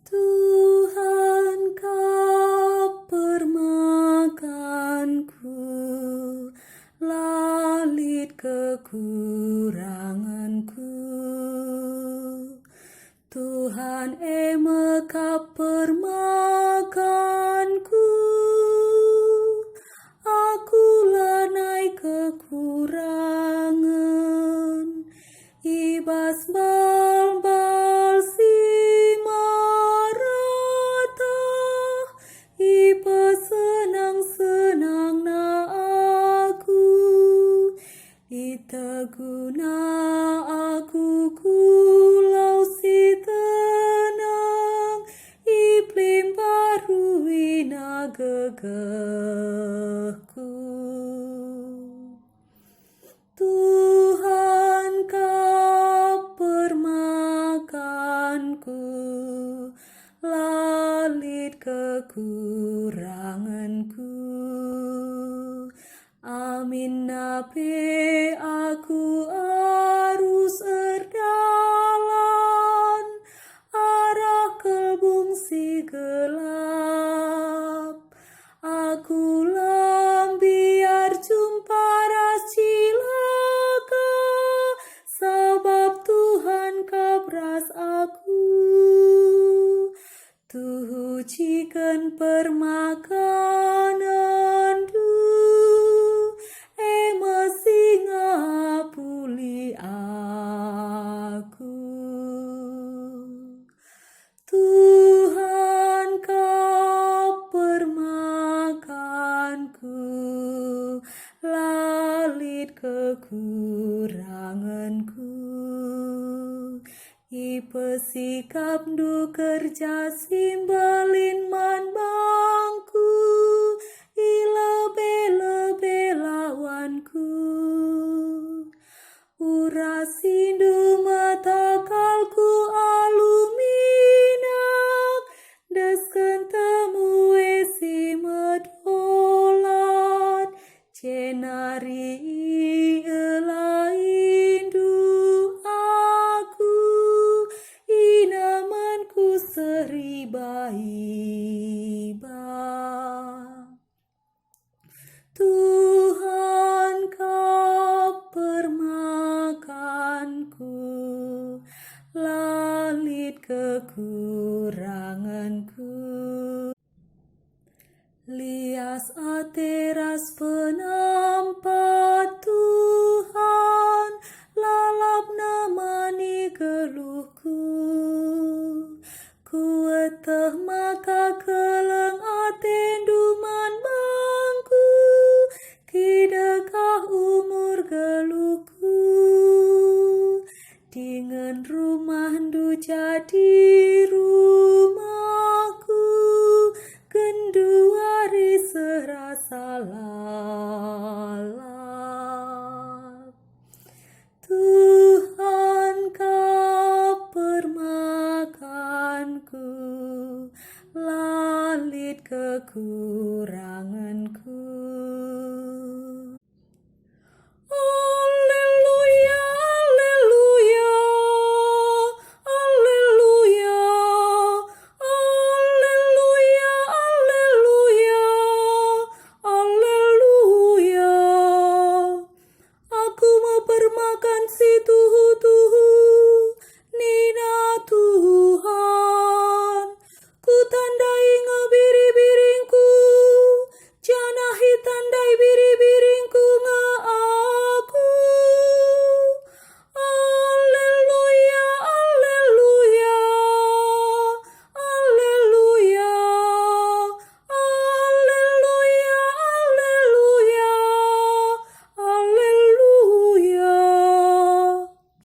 Tuhan Kau permakanku, lalit kekuranganku. Tuhan Kau permakanku, aku lanai kekurangan. Ibas bal-bal si marata, ipa senang-senang na aku, ita guna aku kulau si tenang, iklim baru ina gegahku. Tuhan Kau permakanku, lalit kekuranganku. Amin nape aku arus erdalan, arah kelbung si gelap. Aku biar jumpa cilaka, sebab Tuhan Kau beras aku. Tuhu cikan permakanan du, masih ngapuli aku. Tuhan Kau permakanku, lalit kekuranganku. Ipesikap du kerja simbalin man bangku, ilebe-lebe lawanku. Urasindu matakalku aluminak, desken temu esi medolat, cenari elaindu aku, inamanku seriba-iba. Tuhan Kau permakanku, lalit kekuranganku. Lias ateras penampat Tuhan, lalap namani geluhku. Kueteh maka keleng atenduman bangku, kidekah umur geluhku. Dengan rumah du jadi rumahku, genduari serasa lalap. Tuhan Kau permakanku, lalit kekuranganku.